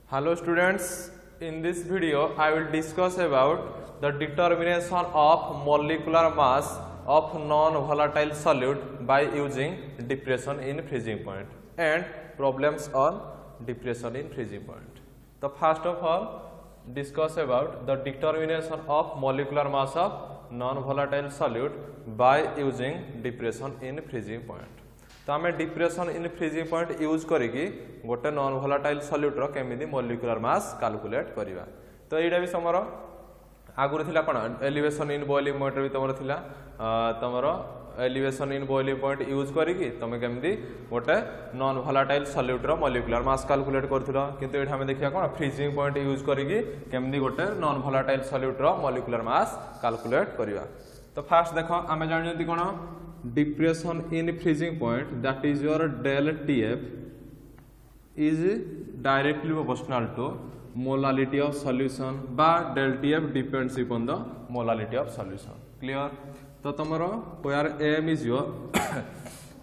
Hello students, in this video I will discuss about the determination of molecular mass of non-volatile solute by using depression in freezing point and problems on depression in freezing point. So first of all discuss about the determination of molecular mass of non-volatile solute by using depression in freezing point. तो आम depression in freezing point use करिकी गोटे non volatile solute रो केमिति molecular mass calculate करबा। तो एटा भी समरो आगुर थिला कोन एलिवेशन इन बॉइलिंग पॉइंट भी तमरो थिला तमरो elevation in boiling point use करिकी तमे केमिति गोटे नॉन वोलाटाइल सॉल्यूट रो मॉलिक्यूलर मास कैलकुलेट करथिलो, किंतु एठा हम देखिया कोन फ्रीजिंग पॉइंट यूज करिकी केमिति गोटे नॉन वोलाटाइल सॉल्यूट रो मॉलिक्यूलर मास कैलकुलेट करबा। तो फर्स्ट देखो आमे जानि कोन depression in freezing point, that is your del TF is directly proportional to molality of solution ba del TF depends upon the molality of solution. Clear? तो तुम्हारा where m is your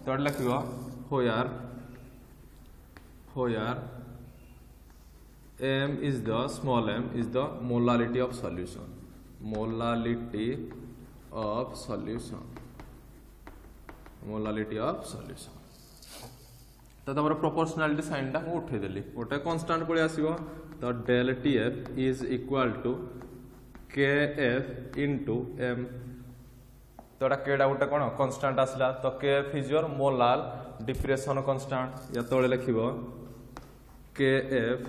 तो लिखियो where m is the small m is the molality of solution, molality of solution, molality of solution. तो तमर proportionality sign टा उठे देली गोटे constant पळे आसीबो। तो del TF is equal to KF into M. तो एटा केडा गोटे कोन कांस्टेंट आसला, तो KF is your molal depression constant. या तळे लिखिबो KF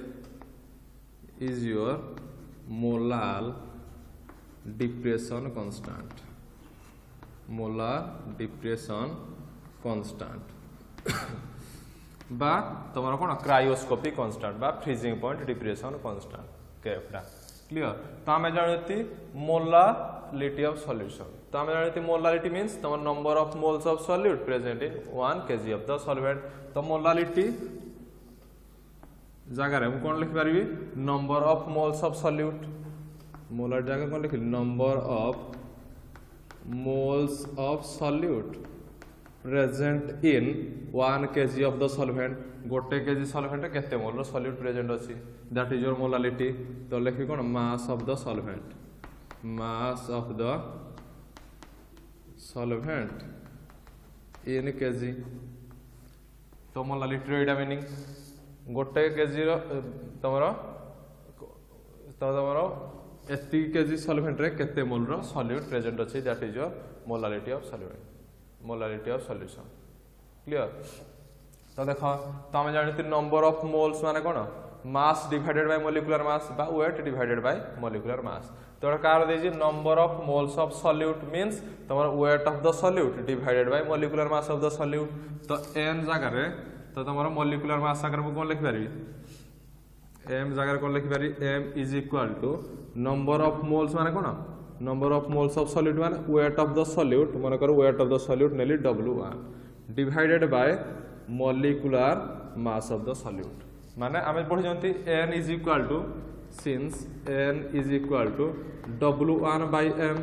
is your molal depression constant, molar depression constant बा तमरो कोन क्रायोस्कोपिक कांस्टेंट बा फ्रीजिंग पॉइंट डिप्रेशन कांस्टेंट केफटा। क्लियर? तो हमें जानती मोलालिटी ऑफ सॉल्यूशन। तो हमें जानती मोलालिटी मींस तमर number of moles of solute present in 1 kg of the solvent. तो मोलालिटी जगह रे हम कोन लिख परबी number of moles of solute, molar जगह कोन लिखि number of moles of solute present in 1 kg of the solvent। गोटे केजी सॉल्वेंट रे केते मोल रो सॉल्यूट प्रेजेंट अछि, दैट इज योर मोलालिटी। तो लिखि कोन mass of the solvent, mass of the solvent in KG. तो मोलालिटी रो एटा मीनिंग गोटे केजी रो तमरो एती केजी सॉल्वेंट रे केते मोल रो सॉल्यूट प्रेजेंट अछि, that is your molality of solvent, molality of solution. Clear? तो देखो तो हम जानते नंबर ऑफ मोल्स माने कोन mass divided by molecular mass बा weight divided by molecular mass. तो कार देजी number of moles of solute means तमर weight of the solute divided by molecular mass of the solute. तो n जगह रे तो तमर मॉलिक्यूलर मास जगह रे कोन लिख परबी m जगह कोन लिख परबी m is equal to number of moles माने कोन number of moles of solute माने वेट ऑफ द सॉल्यूट माने कर वेट ऑफ द सॉल्यूट नेली W1 divided by molecular mass of the solute. माने आमे पढि जंती n is equal to since n is equal to W1 by m,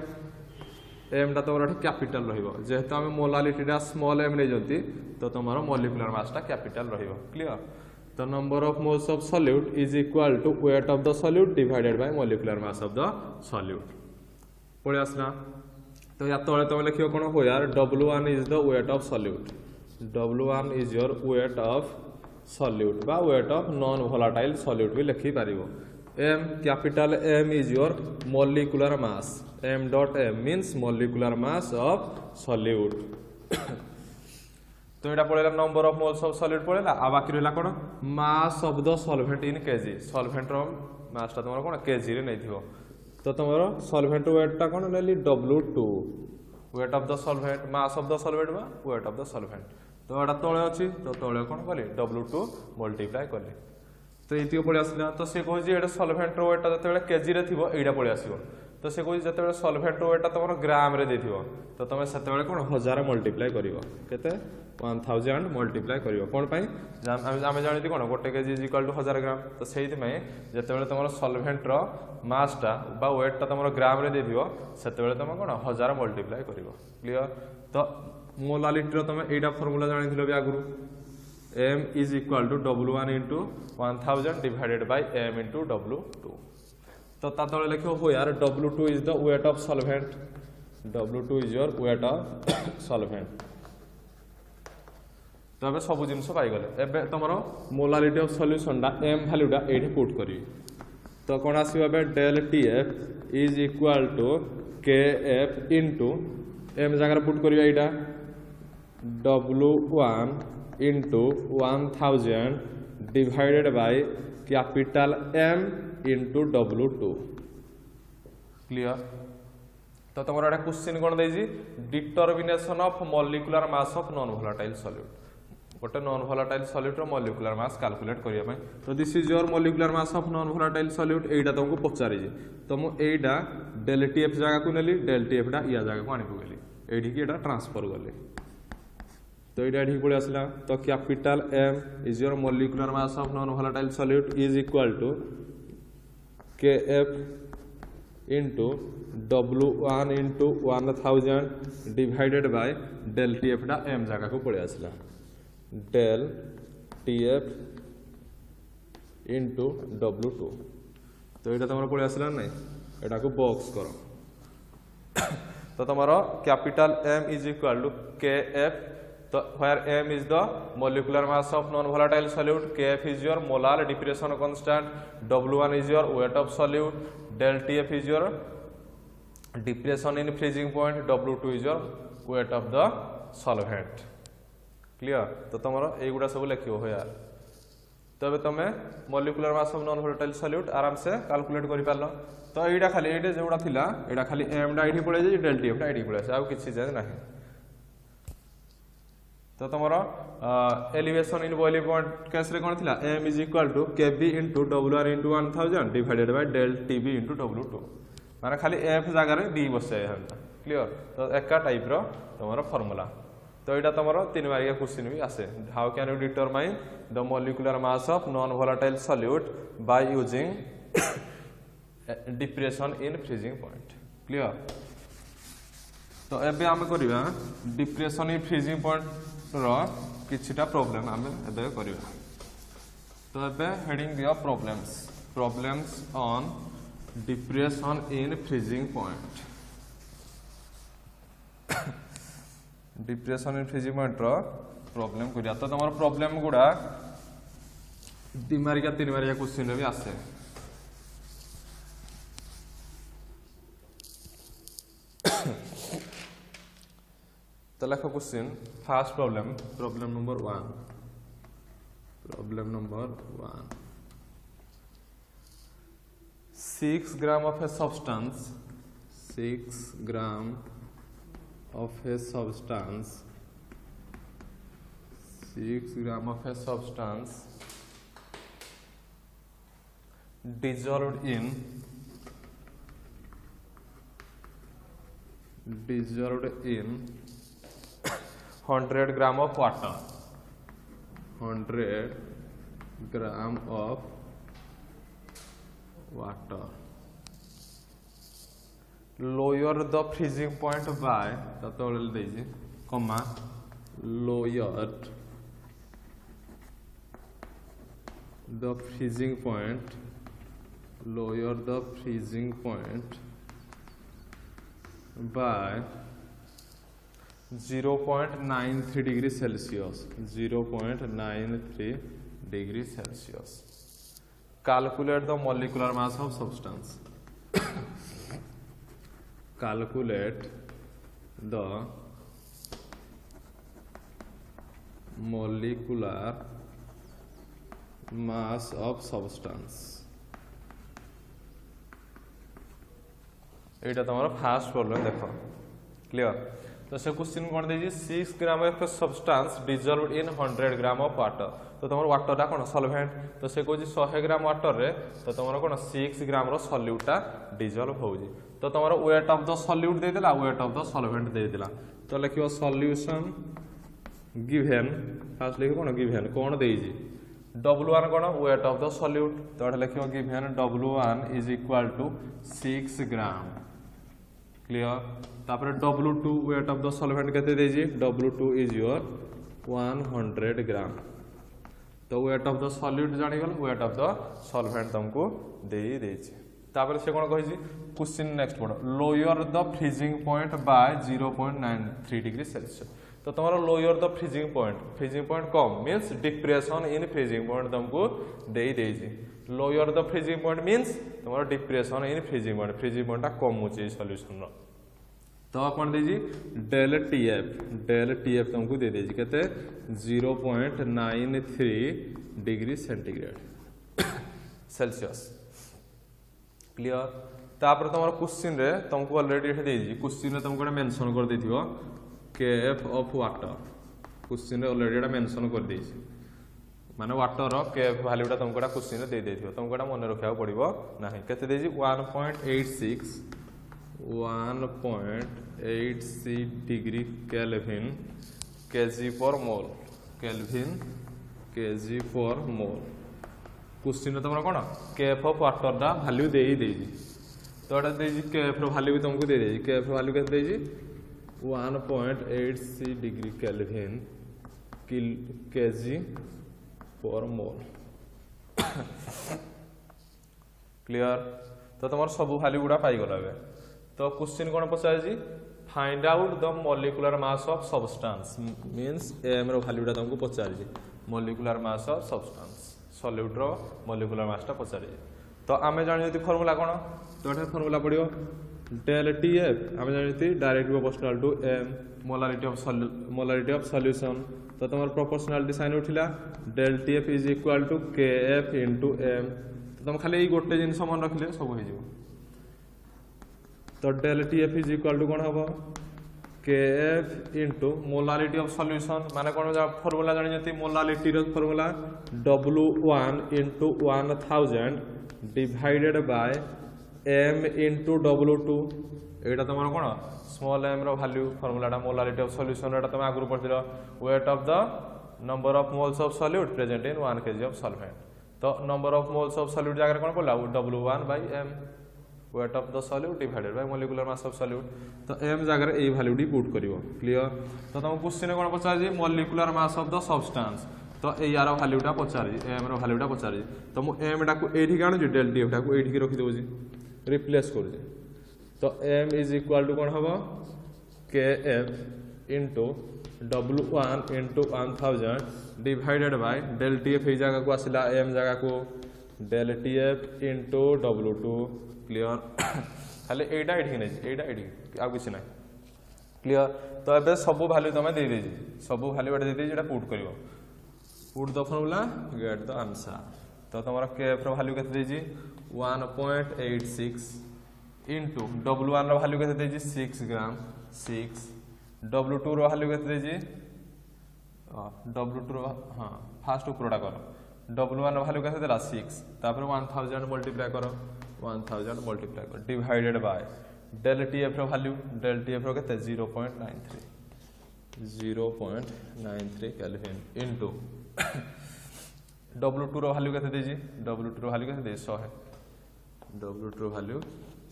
m दा तमरा capital रहिबो जेहेतु आमे मोलालिटी दा स्मॉल m नै जंती तो तमरा मॉलिक्यूलर मास टा कैपिटल रहिबो। क्लियर? तो number of moles of solute is equal to weight of the solute divided by molecular mass of the solute. पळे आसना। तो या तळे तमे लिखियो कोन होयार W1 is the weight of solute, W1 is your weight of solute बा weight of non volatile solute भी लिखि पारिबो। m capital M is your molecular mass, m dot m means molecular mass of solute. तो एटा पळेला number of moles of solute पळेला आ बाकी रहला कोन mass of the solvent in KG. Solvent रो मास ता तमरो कोन केजी रे नै थिबो। तो तमरो सॉल्वेंट वेट ता कोन नेली W2 weight of the solvent, mass of the solvent बा वेट ऑफ द सॉल्वेंट। तो एटा तळे अछि तो तळे कोन कली W2 मल्टीप्लाई करली। तो एतियो पळे आसला। तो से कहै जे एटा सॉल्वेंट रो वेट जतेबेले केजी रे थिबो एटा पळे आसीबो। तो से कहै जतेबेले सॉल्वेंट रो वेट तमरो ग्राम रे देथिबो तो तमे सेतेबेले कोन 1000 मल्टीप्लाई करिवो, केते 1000 मल्टीप्लाई करिवो। कोन पई आमे जानिति कोन गोटे केजी इज इक्वल टू 1000 ग्राम। तो सेहिति में जतेबेले तमरो सॉल्वेंट रो मास टा बा वेट टा तमरो ग्राम रे देथिबो सेतेबेले तमे कोन 1000 मल्टीप्लाई करिवो। क्लियर? तो मोलालिटी रो तमे एटा फार्मूला जानिथिलो बे आगुरु m is equal to W1 into 1000 divided by m into W2 तो ता तले लिखो where W2 is the weight of solvent W2 is your weight of solvent तो अब सब जिनस पाई गले एबे तमरो मोलारिटी ऑफ सॉल्यूशन डा m वैल्यू डा एठी पुट करी तो कोन आसीबा बे del TF is equal to KF into m जगह पुट करिया एटा W1 into 1000 divided by capital M into W2 clear तो तमरो एटा क्वेश्चन कोन देजी determination of molecular mass of non volatile solute गोटे नॉन वोलेटाइल सॉल्यूट रो मॉलिक्यूलर मास कैलकुलेट करिया पय तो this is your molecular mass of non volatile solute एटा तुमको पचारि जे तो मु एटा del TF जगह को नेली del TF डा या जगह को आनी पगली एठी की एटा ट्रांसफर गले तो एटा एठी पळे आसला तो capital M is your molecular mass of non volatile solute is equal to KF into W1 into 1000 divided by del TF डा M जगह को पळे आसला del TF into W2 तो एटा तमरो पळे आसला नै एटा को बॉक्स करो तो तमरो capital M is equal to KF तो where M is the molecular mass of non volatile solute KF is your molar depression constant W1 is your weight of solute del TF is your depression in freezing point W2 is your weight of the solvent clear तो तुम एगुड़ा सब लिखो हो यार तबे तुम molecular mass of non volatile solute आराम से कैलकुलेट करि पारलो तो एटा खाली एटे जेउडा थिला एटा खाली m डा एठी पळे जे del TF डा एठी पळे आ किछि जे नाही तो तुमरो elevation in boiling point case रे कोन थिला m is equal to kb into W1 into 1000 divided by del TB into W2 माने खाली f जगह रे d बसाय हंता क्लियर तो एका टाइप रो तुमरो फार्मूला तो एटा तुमरो 3 मार्किया क्वेश्चन भी आसे how can you determine the molecular mass of non volatile solute by using depression in freezing point clear तो एबे हम करिवा डिप्रेशन इन फ्रीजिंग पॉइंट रो किछटा प्रॉब्लम हम एबे करिवा तो एबे हेडिंग दिया problems on depression in freezing point depression in freezing point रो प्रॉब्लम करिया तो तमरो प्रॉब्लम गुडा 2 मार्किया 3 मार्किया क्वेश्चन रे भी आसे तो लिखो question first problem number 1 6 gram of a substance 6 gram of a substance 6 gram of a substance dissolved in 100 gram of water 100 gram of water lower the freezing point by comma lower the freezing point by 0.93 degree Celsius 0.93 degree Celsius calculate the molecular mass of substance calculate the molecular mass of substance एटा तमरो first problem देखो clear तो से question कोन देजी 6 gram of substance dissolved in 100 gram of water तो तमरो water टा कोन सॉल्वेंट तो से कोजी 100 ग्राम वाटर रे तो तमरो कोन 6 ग्राम रो सॉल्यूट टा डिसॉल्व होजी तो तमरो वेट ऑफ द सॉल्यूट दे देला वेट ऑफ द सॉल्वेंट दे देला तो लिखियो सॉल्यूशन गिवन फर्स्ट लिखो कोन गिवन कोन देजी W1 कोन वेट ऑफ द सॉल्यूट तो एटा लिखियो given W1 is equal to 6 gram clear तापर W2 weight of the solvent केते देजी W2 इज योर 100 ग्राम तो वेट ऑफ द सॉल्यूट जानिगल वेट ऑफ द सॉल्वेंट तुमको देई देछि तापर से कोन कहि क्वेश्चन नेक्स्ट पढ़ो lower the freezing point by 0.93 degree Celsius तो तुम्हारा लोअर द फ्रीजिंग पॉइंट कम means depression in freezing point तुमको देई देछि lower the freezing point means तुम्हारा डिप्रेशन इन फ्रीजिंग पॉइंट कम होछि सॉल्यूशन रो तो अपन देजी डेल टीएफ तुमको दे देजी केते 0.93 डिग्री सेंटीग्रेड सेल्सियस क्लियर तापर तुम क्वेश्चन रे तुमको ऑलरेडी एठे देजी क्वेश्चन रे तुमको मेंशन कर देथिबो केएफ ऑफ वाटर क्वेश्चन रे ऑलरेडी एटा मेंशन कर देछि माने वाटर रो केएफ वैल्यूटा तुमको क्वेश्चन रे दे देथिबो तुमको मन रखिया पड़िबो नाही केते देजी 1.86 1.86 डिग्री केल्विन केजी पर मोल क्वेश्चन तुम कौन केएफ ऑफ वाटर दा वैल्यू दे ही देजी तो एटा देजी केएफ रो वैल्यू भी तुमको दे देजी केएफ रो वैल्यू केते देजी 1.86 डिग्री केल्विन केजी पर मोल क्लियर तो तुम सब वैल्यू गुड़ा पाई गला तो क्वेश्चन कौन पचार find out the molecular mass of substance means M रो वैल्यूटा तुमको पचार molecular mass of substance solute रो मॉलिक्यूलर मासटा पचार तो आमे जानि जति फार्मूला कोन तो एटा फार्मूला पडियो डेल टीएफ आमे जानि direct proportional to M molarity of solution तो तुम प्रोपोर्शनलिटी साइन उठिला del TF is equal to KF into M तो तुम खाली गोटे जिनिस मन रखिले सब हो जिवो तो del TF is equal to कौन हम KF into molarity of solution माने कौन फॉर्मूला जानी molarity formula W1 into 1000 divided by m into W2 एटा तुम कौन स्मॉल m रो वैल्यू फॉर्मूलाटा मोलारिटी ऑफ सॉल्यूशन एटा तुम आगु पढ़िलो weight of the number of moles of solute present in 1 kg of solvent तो number of moles of solute जगह कौन पड़ला W1 by m weight of the solute divided by molecular mass of solute तो m जगह ए value डी put करिवो clear तो तुम क्वेश्चन कोन पचार जी molecular mass of the substance तो ए यार वैल्यूटा पचार जी m रो वैल्यूटा पचार जी तो मु m टा को एठी काणु जी डेल टी टा को एठी रखि देबो जी रिप्लेस कर जी तो m इज इक्वल टू कोन हबो kf into w1 into 1000 divided by del TF ए जगह को आसिला m जगह को del TF into w2 clear खाली एटा एठी नै एटा एठी आ किछ नै क्लियर तो एबे सब वैल्यू तमे दे देजी सब वैल्यू एटा दे देजी एटा पुट करिवो put the formula get the answer तो तमरा केएफ रो वैल्यू केते देजी 1.86 इनटू w1 रो वैल्यू केते देजी 6 ग्राम 6 w2 रो वैल्यू केते देजी w2 रो हां फास्ट ऊपरटा करो w1 रो वैल्यू केते देला 6 तापर 1000 मल्टीप्लाई करो 1000 मल्टीप्लाई कर डिवाइडेड बाय डेल टीएफ रो वैल्यू डेल टीएफ रो केते 0.93 केल्विन इनटू W2 रो वैल्यू केते देजी W2 रो वैल्यू केते दे 100 W2 रो वैल्यू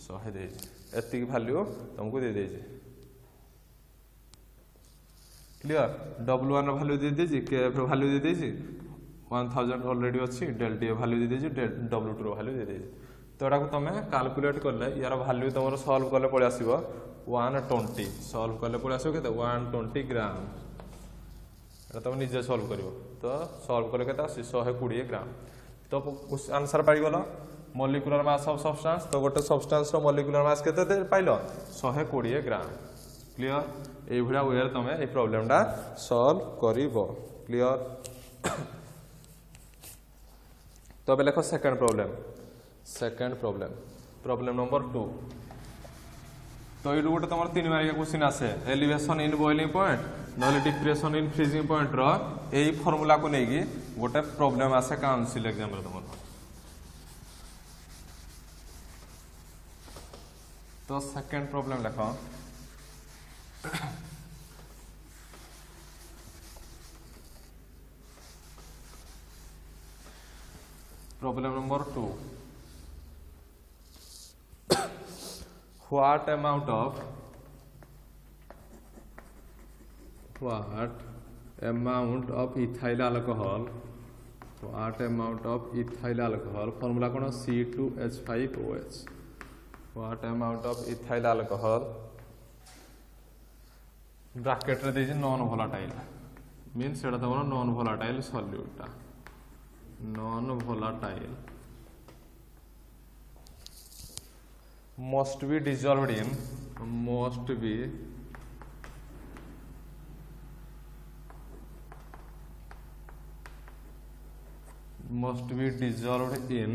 100 देजी एतिक वैल्यू तुमको दे देजी क्लियर W1 रो वैल्यू दे देजी KF रो वैल्यू दे देजी 1000 ऑलरेडी अछि डेल टीएफ वैल्यू दे देजी W2 रो वैल्यू दे देजी तो एटा को तमे कैलकुलेट करले यार वैल्यू तुमरो सॉल्व करले पड़े आसीबो 120 सॉल्व करले पड़े आसीबो केते 120 ग्राम एटा तुम निजे सॉल्व करिवो तो सॉल्व करले केते 120 ग्राम तो आंसर पाई गलो मॉलिक्यूलर मास ऑफ सब्सटेंस तो गोटे सब्सटेंस रो मॉलिक्यूलर मास केते दे पाइलो 120 ग्राम क्लियर ए भडा वेयर तमे ए प्रॉब्लमटा सॉल्व करिवो क्लियर तो बे देखो सेकंड प्रॉब्लम नंबर 2 तो ये गोटे तुम 3 मार्क क्वेश्चन आसे एलिवेशन इन बॉइलिंग पॉइंट नले डिप्रेशन इन फ्रीजिंग पॉइंट रो एई फार्मूला को नेगी गोटे प्रॉब्लम आसे काउंसिल एग्जाम रे तुम तो सेकंड प्रॉब्लम लिखो problem number 2 what amount of ethyl alcohol What amount of ethyl alcohol? Formula कौन C2H5OH. What amount of ethyl alcohol? Bracket रे देजी नॉन वोलाटाइल मींस सेटा तमरा non volatile solute non volatile must be dissolved in must be dissolved in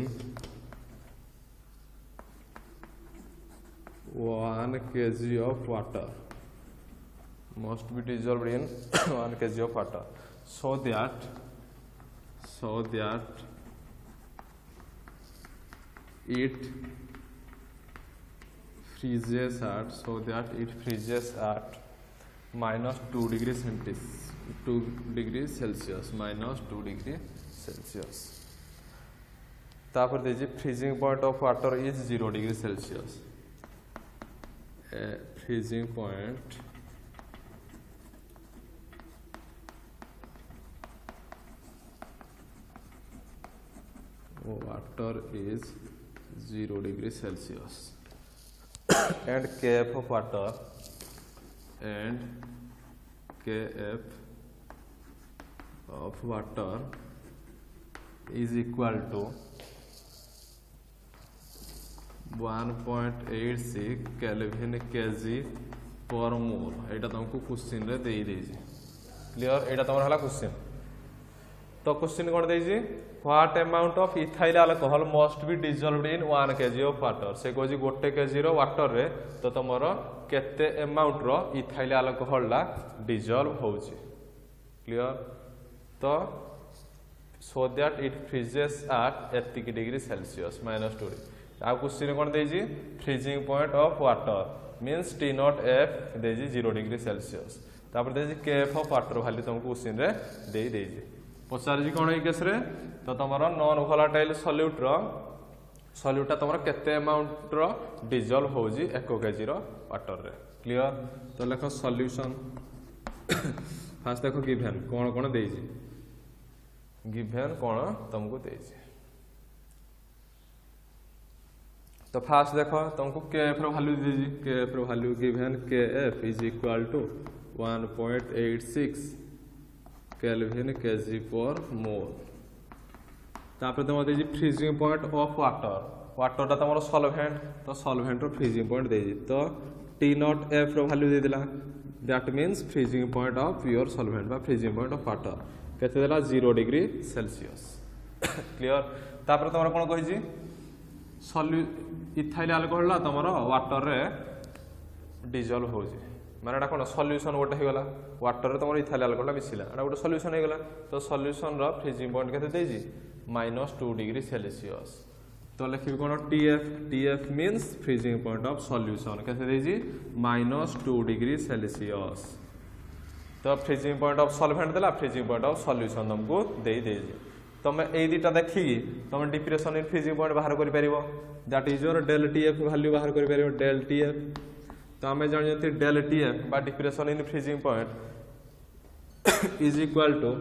1 kg of water. Must be dissolved in 1 kg of water so that it freezes at minus 2 degrees Celsius minus 2 degree Celsius. तापर दीजिए freezing point of water is 0 degree Celsius. Freezing point water is 0 degree Celsius and kf of water is equal to 1.86 Kelvin kg per mole. एटा तुमको question रे देई देजी clear एटा तमर हला question तो question कोन देजी what amount of ethyl alcohol must be dissolved in 1 kg of water से कोजी 1 kg रो वाटर रे तो तमर केते अमाउंट रो इथाइल अल्कोहल ला डिजॉल्व होउची क्लियर तो so that it freezes at 80 degree Celsius minus 2 degree. आ क्वेश्चन कोन देजी freezing point of water means T not F देजी 0 डिग्री सेल्सियस तापर देजी Kf ऑफ वाटर वैल्यू तुमको क्वेश्चन रे देई देजी पचार जी कोन ए केस रे तो तमरो नॉन वोलाटाइल सॉल्यूट तमरो केते अमाउंट रो डिसॉल्व होजी 1 kg रो वाटर रे क्लियर तो लेखो सॉल्यूशन फास्ट देखो गिवन कोन कोन देजी गिवन कोन तुमको देजी तो फास्ट देखो तुमको Kf रो वैल्यू दीजिए Kf रो value given Kf is equal to 1.86 kelvin kg per मोल तापर तुम दीजिए फ्रीजिंग पॉइंट ऑफ वाटर टा तुम सॉल्वेंट तो सॉल्वेंट रो फ्रीजिंग पॉइंट दीजिए तो T नॉट F रो वैल्यू दे दिला that means freezing point of pure solvent बा फ्रीजिंग पॉइंट ऑफ वाटर केते देला 0 डिग्री सेल्सियस क्लियर तापर तुम कोन कहि जी इथाइल अल्कोहल ला तुम वाटर रे डिसॉल्व हो जे माने एटा कोन सॉल्यूशन गोटे हो गला वाटर रे तुम इथाइल अल्कोहल मिसिला एटा गोटे सॉल्यूशन हो गला तो सॉल्यूशन रो फ्रीजिंग पॉइंट केते देई जी -2 डिग्री सेल्सियस तो लिखिबे कोन TF means freezing point of solution केते देई जी -2 डिग्री सेल्सियस तो फ्रीजिंग पॉइंट ऑफ सॉल्वेंट देला फ्रीजिंग पॉइंट ऑफ सॉल्यूशन तुमको देई दे जी तुम ए दुटा देखी तुम डिप्रेशन इन फ्रीजिंग पॉइंट बाहर कर परिबो that is your del TF value बाहर कर परिबो डेल TF तो आम जानते डेल TF बा depression in freezing point is equal to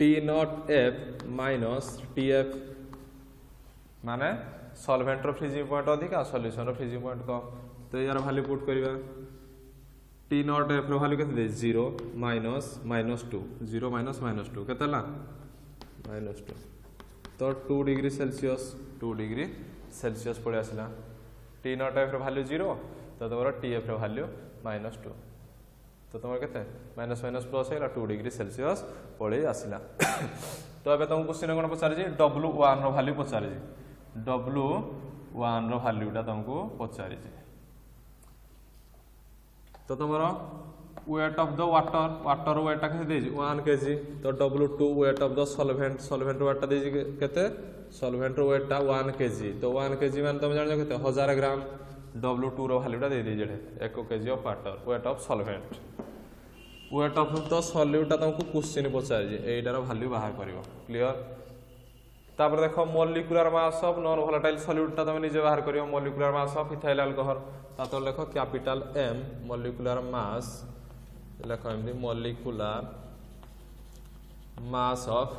T not F minus TF माने सॉल्वेंट रो फ्रीजिंग पॉइंट अधिका सॉल्यूशन रो फ्रीजिंग पॉइंट कम तो यार वैल्यू पुट करबा T नॉट F रो वैल्यू केते दे 0 -2 0 -2 केते ला -2 तो 2 डिग्री सेल्सियस पड़े आसला T नॉट F रो वैल्यू 0 तो तमरो TF रो वैल्यू -2 तो तमरो केते माइनस प्लस हैला 2 डिग्री सेल्सियस पड़े आसला तो एबे तुम क्वेश्चन कोन पचार जी W1 रो वैल्यू पचार जी W1 रो वैल्यूटा तुमको पचार जी तो तुम्हारा weight of the water weight कैसे देजी 1 kg तो W2 weight of the solvent weight देजी केते सॉल्वेंट वेट 1 kg तो 1 kg मान तुम जान केते 1000 ग्राम W2 रो वैल्यूटा दे दी जेडे 1 kg of water weight of solvent wait of the solute तुमको क्वेश्चन पचार जी एटार वैल्यू बाहर करिवो क्लियर तापर देखो molecular mass of non volatile solute तुम निजे बाहर करियो molecular mass of ethyl alcohol तो लिखो कैपिटल M मॉलिक्यूलर मास लिखो MD molecular mass of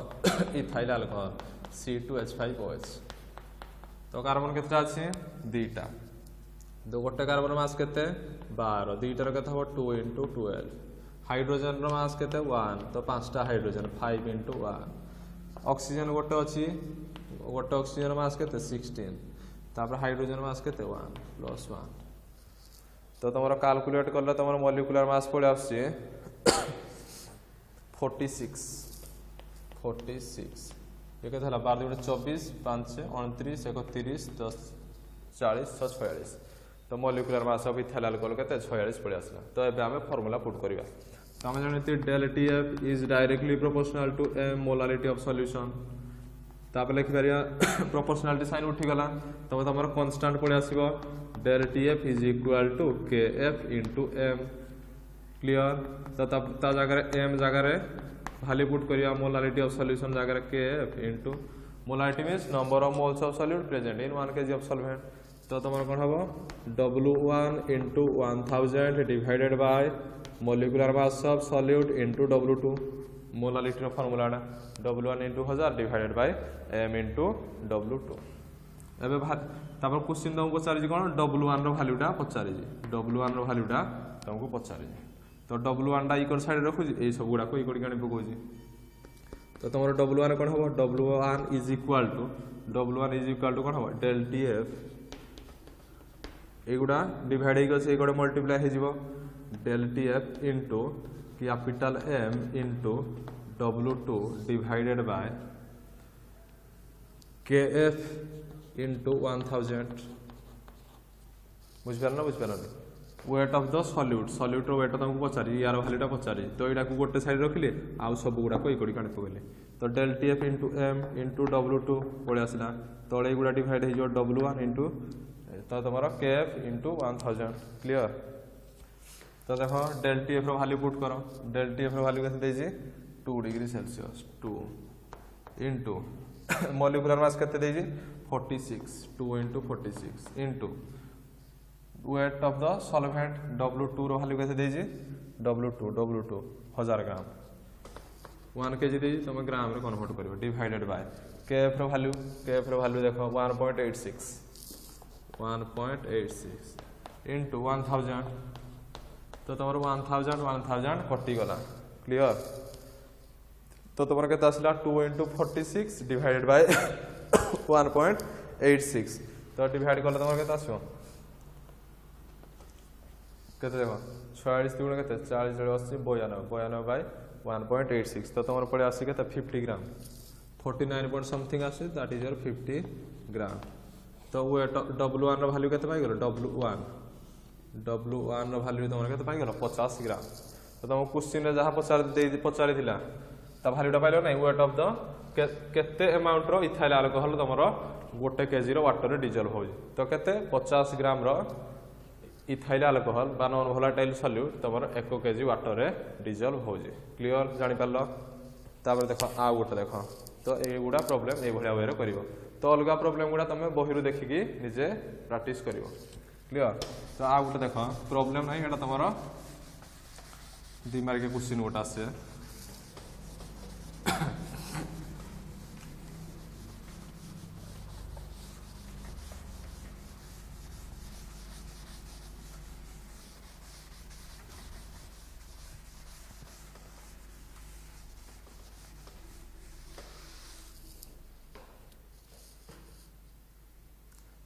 ethyl alcohol C2H5OH तो कार्बन केते अछि दीटा दो गोटे कार्बन मास केते 12 दीटार केते हो 2 * 12 हाइड्रोजन रो मास केते 1 तो 5टा हाइड्रोजन 5 * 1 ऑक्सीजन गोटे अछि गोटे ऑक्सीजन मास केते 16 तापर हाइड्रोजन मास केते 1 + 1 तो तुम कैलकुलेट करले तुम मॉलिक्यूलर मास पड़े आछे 46 ये केते हला 12 * 24 5 29 31 10 40 46 तो molecular mass of ethyl alcohol केते 46 पड़े आसला तो एबे हमें फार्मूला पुट करबा तो हम जानते del TF is directly proportional to m molarity of solution तापर लिखि परिया प्रोपोर्शनलिटी साइन उठी गला तो हमर कांस्टेंट पड़े आसीबो del TF is equal to KF * m clear तो तब ता जगह m जगह वैल्यू पुट करिया मोलारिटी ऑफ सॉल्यूशन जगह KF * molarity means number of moles of solute present in 1 kg of solvent तो तुम कौन हम W1 * 1000 divided by molecular mass of solute into W2 molarity formula W1 * 1000 divided by m * W2 एबे तापर question तुमको पचारि कोन W1 रो वैल्यूटा पचारि W1 रो वैल्यूटा तुमको पचारि तो W1 टा इकर साइड रखु ए सब गुडा को इकर कानी पकोजी तो तुमरो W1 कोन हो W1 इज इक्वल टू कोन हो del TF एगुडा डिवाइड हे गसे एगुडा मल्टीप्लाई हे जिवो del TF into capital M into W2 divided by KF into 1000 बुझिपारना वेट ऑफ द सॉल्यूट रो वेट तुमको पचारि यार वैल्यूटा पचारि तो एडा को गोटे साइड रखिले आ सब गुडा को इकोडी कानी पगले तो del TF into M into W2 पळे आसला तळे गुडा डिवाइड हे जो W1 इनटू तो तुम्हारा KF * 1000 क्लियर तो देखो del TF रो वैल्यू पुट करो del TF रो वैल्यू केते देजी 2 degree Celsius 2 into molecular mass केते देजी 46 2 * 46 into weight of the solvent W2 रो वैल्यू केते देजी W2 1000 ग्राम 1 kg देजी तुम ग्राम रे कन्वर्ट करिवो डिवाइडेड बाय KF रो वैल्यू देखो 1.86 into 1000 तो तुम 1000 कटि गला क्लियर तो तुम केते आसला 2 * 46 डिवाइडेड बाय 1.86 तो डिवाइड करले तुम केते आसो केते देखो 46 गुणा केते 40 80 92 बाय 1.86 तो तुम पड़े आसी केते 50 ग्राम 49 point समथिंग आसे दैट इज योर 50 ग्राम तो वेट W1 रो वैल्यू केते पाई गेलो W1 रो वैल्यू तुम केते पाई गेलो 50 ग्राम तो तुम क्वेश्चन रे जहा पचारि थिला ता वैल्यूटा पाइलो नै वेट ऑफ द केते अमाउंट रो इथाइल अल्कोहल तुमरो गोटे केजी रो वाटर रे डिजोल्व होई तो केते 50 ग्राम रो इथाइल अल्कोहल बा नॉन वोलेटाइल सॉल्यूट तुमरो 1 केजी वाटर रे डिजोल्व होई क्लियर जानि पारलो तापर देखो आ गोटे देखो तो ए गुडा प्रॉब्लम ए भलिया वे रे करिवो तो अलगा प्रॉब्लम गुडा तुम बहिरु देखिकी निजे प्रैक्टिस करिवो क्लियर तो आ गोटे देखो प्रॉब्लम नै एटा तुमरो दिमाग के क्वेश्चन गोटा आसे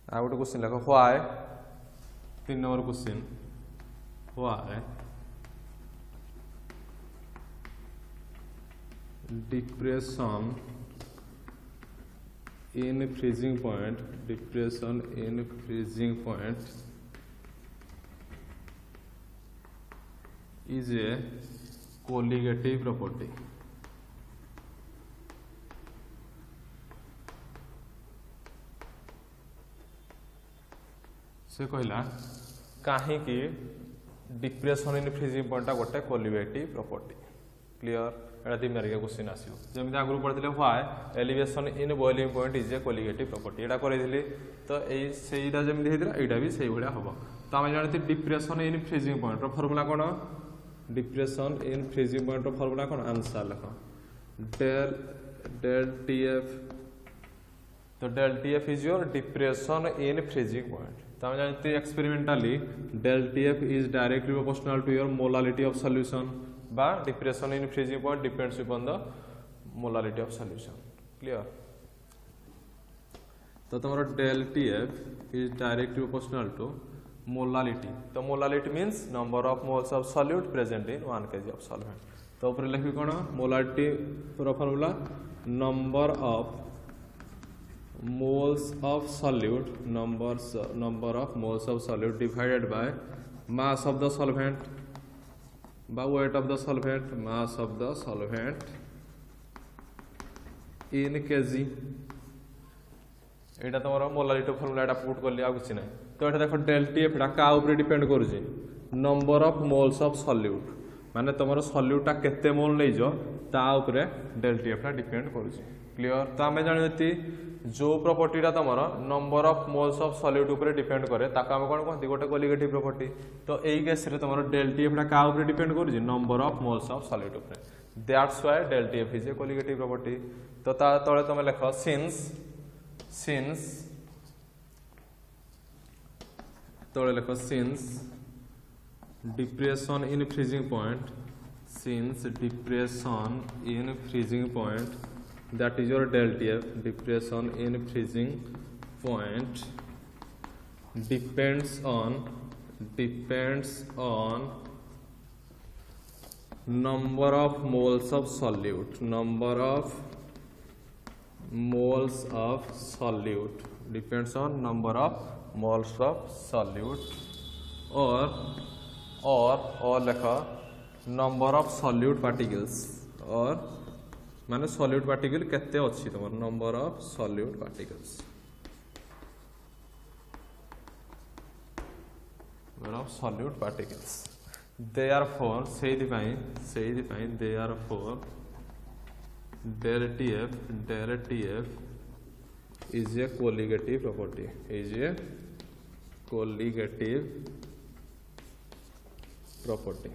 आ गोटे क्वेश्चन लिखो why 3 number question why depression in freezing point is a colligative property से कहला कहीं कि डिप्रेशन इन फ्रीजिंग पॉइंट गोटे कोलिगेटिव प्रॉपर्टी क्लियर एटा दिमाग के क्वेश्चन आसीबो जेमिति आगु पढ़थिले why elevation in boiling point is a colligative property एटा करैथिले तो ए सेइटा जेमिति हेतिरा एटा भी सेइ भलिया हबो तो हम जानते डिप्रेशन इन फ्रीजिंग पॉइंट रो फार्मूला कोन डिप्रेशन इन फ्रीजिंग पॉइंट रो फार्मूला कोन आंसर लिखो del TF, तो del TF is your depression in freezing point. तो हम जानते हैं experimentally del TF is directly proportional to your molality of solution बा depression in freezing point depends upon the molality of solution. Clear? तो तुम्हारा del TF is directly proportional to molality. तो molality means number of moles of solute present in 1 kg of solvent. तो ऊपर लिखी कौन molality पूरा formula number of moles of solute number of moles of solute divided by mass of the solvent by weight of the solvent mass of the solvent in kg। Etah तमरा molality formula Etah put करली आ कुछ नै। तो एटा देखो del TF एटा का ऊपर depend करूची number of moles of solute माने तमरो solute टा केते मोल नै जो ता ऊपर del TF टा डिपेंड करूची। क्लियर? तो हमें जानियति जो प्रॉपर्टीटा तमरा number of moles of solute ऊपर डिपेंड करे ताका हम कोन कहती गोटे कोलिगेटिव प्रॉपर्टी। तो एई केस रे तमरा del TF टा का ऊपर डिपेंड करूची number of moles of solute ऊपर। That's why del TF is a colligative property. तो ता तळे तमे लिखो since तळे लिखो since depression in freezing point that is your del TF depression in freezing point depends on number of moles of solute depends on number of moles of solute or लिखा number of solute particles और माने solute particle केते अच्छी तुम number of solute particles therefore del TF is a colligative property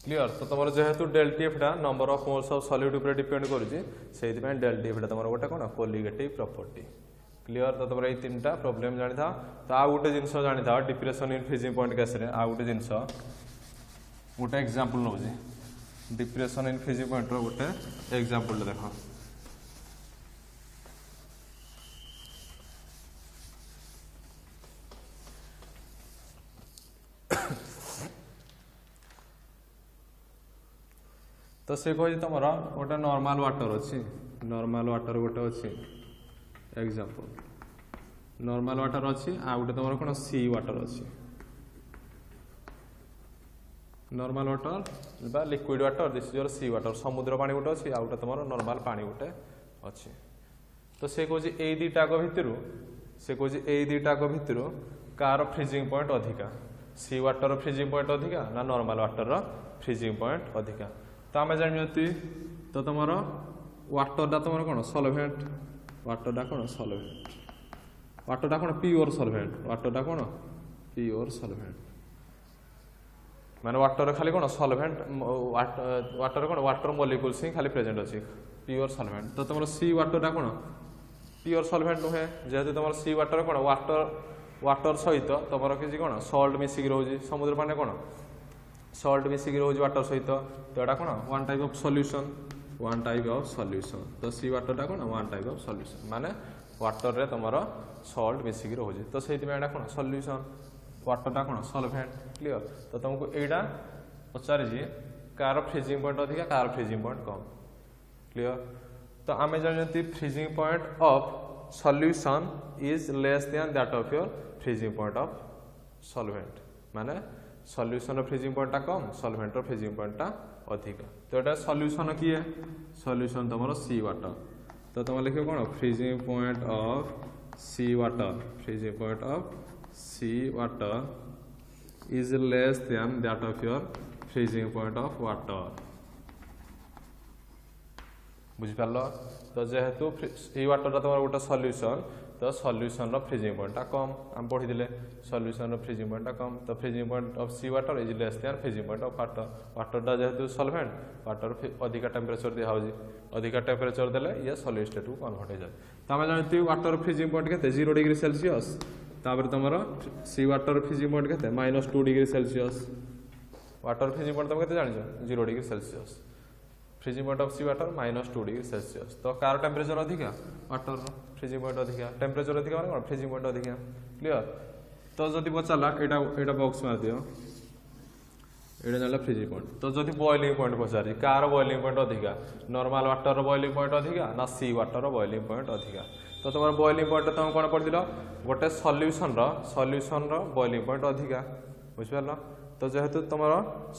clear? तो तुम जेहेतु del TF टा number of moles of solute ऊपर डिपेंड करूची सेति पय del TF टा तुम गोटे कोन कोलिगेटिव प्रॉपर्टी। क्लियर? तो तुम ए तीनटा प्रॉब्लम जानि था। तो आ गोटे जिंस जानि था depression in freezing point case रे आ गोटे जिंस गोटे एग्जांपल नउजी डिप्रेशन इन फ्रीजिंग पॉइंट रो गोटे एग्जांपल देखो। तो से कहि तुम गोटे नॉर्मल वाटर गोटे अच्छी एग्जांपल नॉर्मल वाटर अच्छी आ गोटे तुम कौन सी वाटर अच्छी नॉर्मल वाटर बा liquid water this is your sea water समुद्र पानी गोटे अच्छी आ गोटे तुम नॉर्मल पानी गोटे अच्छी। तो से कहे ए दुईटाक भितर कार फ्रीजिंग पॉइंट अधिका सी वाटर फ्रीजिंग पॉइंट अधिका ना नॉर्मल वाटर फ्रीजिंग पॉइंट अधिका। तो आम जानती तो तुम वाटरटा तुम कौन सॉल्वेंट वाटरटा कौन प्योर सॉल्वेंट माने वाटर खाली कौन सॉल्वेंट वाटर कौन वाटर मॉलिक्यूल्स ही खाली प्रेजेंट अच्छी प्योर सॉल्वेंट। तो तुम सी वाटरटा कौन प्योर सॉल्वेंट नुहे जेहेतु तुम सी वाटर कौन वाटर सहित तुम किसी कौन सॉल्ट मिसिक रोज समुद्र पानी कौन सॉल्ट मिसिक रोज वाटर सहित तो एटा कौन वन टाइप ऑफ सॉल्यूशन। तो सी वाटरटा कौन वन टाइप ऑफ सॉल्यूशन माने वाटर रे तुम सॉल्ट मिसिक रोज तो से कौन सॉल्यूशन वाटरटा कौन सॉल्वेंट। क्लियर? तो तुमको एटा पचारि कार फ्रीजिंग पॉइंट अधिका कार फ्रीजिंग पॉइंट कम। क्लियर? तो आम जानते freezing point of solution is less than that of your freezing point of solvent माने सॉल्यूशन फ्रीजिंग पॉइंट टा कम सॉल्वेंट फ्रीजिंग पॉइंट टा अधिक। तो ये सॉल्यूशन किए सॉल्यूशन तुम सी वाटर। तो तुम लिखो कौन freezing point of sea water is less than that of your freezing point of water. बुझिपार? तो जेहेतु सी वाटर तुम गोटे सल्यूशन तो सल्यूशन फ्रीजिंग पॉइंट कम आम पढ़ी सल्यूशन फ्रीजिंग पॉइंट कम तो freezing point of sea water is less than freezing point of water water जेहेतु सॉल्वेंट वाटर अधिका टेम्परेचर दिया अधिका टेम्परेचर देले ये सॉलिड स्टेट को कन्वर्ट हो जाए तो आम जानते वाटर फ्रीजिंग पॉइंट के 0 डिग्री सेल्सियस तापर तुम सी वाटर फ्रीजिंग पॉइंट के -2 degree Celsius water freezing point तुम के जान 0 degree Celsius freezing point of sea water -2 degree Celsius तो कार टेम्परेचर अधिका वाटर फ्रीजिंग पॉइंट अधिका टेम्परेचर अधिका माने फ्रीजिंग पॉइंट अधिका क्लियर तो जदि पचारा एटा बॉक्स मार दियो एटा जानला फ्रीजिंग पॉइंट तो जदि बॉइलिंग पॉइंट पचारि कार बॉइलिंग पॉइंट अधिका नॉर्मल वाटर बॉइलिंग पॉइंट अधिका ना सी वाटर बॉइलिंग पॉइंट अधिका तो तुम बॉइलिंग पॉइंट तुम कौन पढ़ गोटे सल्यूशन बॉइलिंग पॉइंट अधिका बुझिपार तो जेहेतु तुम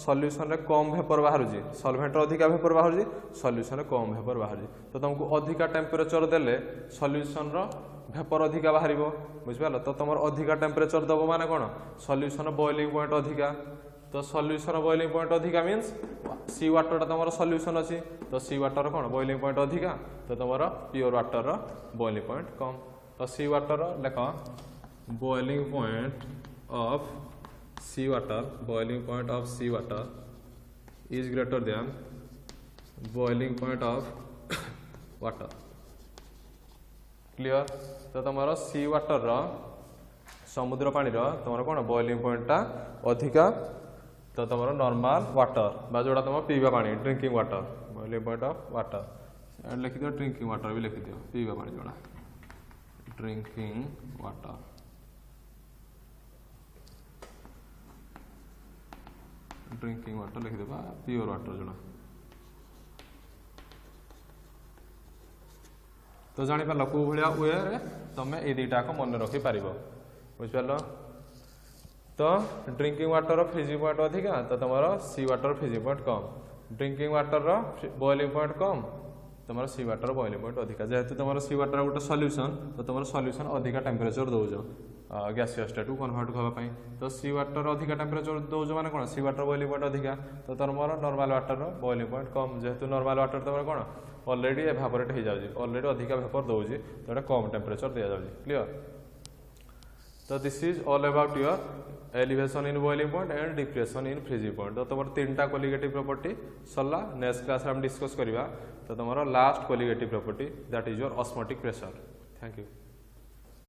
सल्यूशन कम भेपर बाहर सॉल्वेंट अधिका भेपर बाहर सल्यूशन कम भेपर बाहर तो तुमको अधिका टेम्परेचर देले सल्यूशन भेपर अधिका बाहर बुझिपार तो तुम अधिका टेम्परेचर दब माने कौन सल्यूशन बॉइलिंग पॉइंट अधिका तो सल्यूशन बॉइलिंग पॉइंट अधिका मीन्स सी वाटर तुम सल्यूशन अच्छी तो सी वाटर कौन बॉइलिंग पॉइंट अधिका तो तुम प्योर वाटर बॉइलिंग पॉइंट कम तो सी वाटर लेख boiling point of sea water boiling point of sea water is greater than boiling point of water clear तो तुम सी वाटर समुद्र पानी तुम कौन बॉइलिंग पॉइंटा अधिका तो तुम नॉर्मल वाटर बा जोड़ा तुम पीवा पानी drinking water boiling point of water लिखि दियो ड्रिंकिंग वाटर भी लिखि दियो पीवा पानी जोड़ा ड्रिंकिंग वाटर ड्रिंकिंग वाटर लिखि देबा प्योर वाटर जोड़ा तो जानी पार को भाया वे तुम ये दुटा को मन रखी पार बुझिपार तो ड्रिंकिंग वाटर फ्रीजिंग पॉइंट अधिका तो तुम सी वाटर फ्रीजिंग पॉइंट कम ड्रिंकिंग वाटर बॉइलिंग पॉइंट कम तुम सी वाटर बॉइलिंग पॉइंट अधिका जेहेतु तुम सी वाटर गोटे सल्यूशन तो तुम सल्यूशन अधिका टेम्परेचर दौज गैसियस स्टेट को कन्वर्ट करने तो सी वाटर अधिका टेम्परेचर दौज माने कौन सी वाटर बॉइलिंग पॉइंट अधिका तो तुम नॉर्मल वाटर बॉइलिंग पॉइंट कम जेहेतु नॉर्मल वाटर तुम कौन ऑलरेडी एभापोरेट हो जाए ऑलरेडी अधिका भेपर दौजी तो कम टेम्परेचर दि जाए क्लियर तो this is all about your elevation in boiling point and depression in freezing point तो तुम 3टा कोलिगेटिव प्रॉपर्टी सरला नेक्स्ट क्लास हम डिस्कस करवा तो तुम last colligative property that is your osmotic pressure thank you.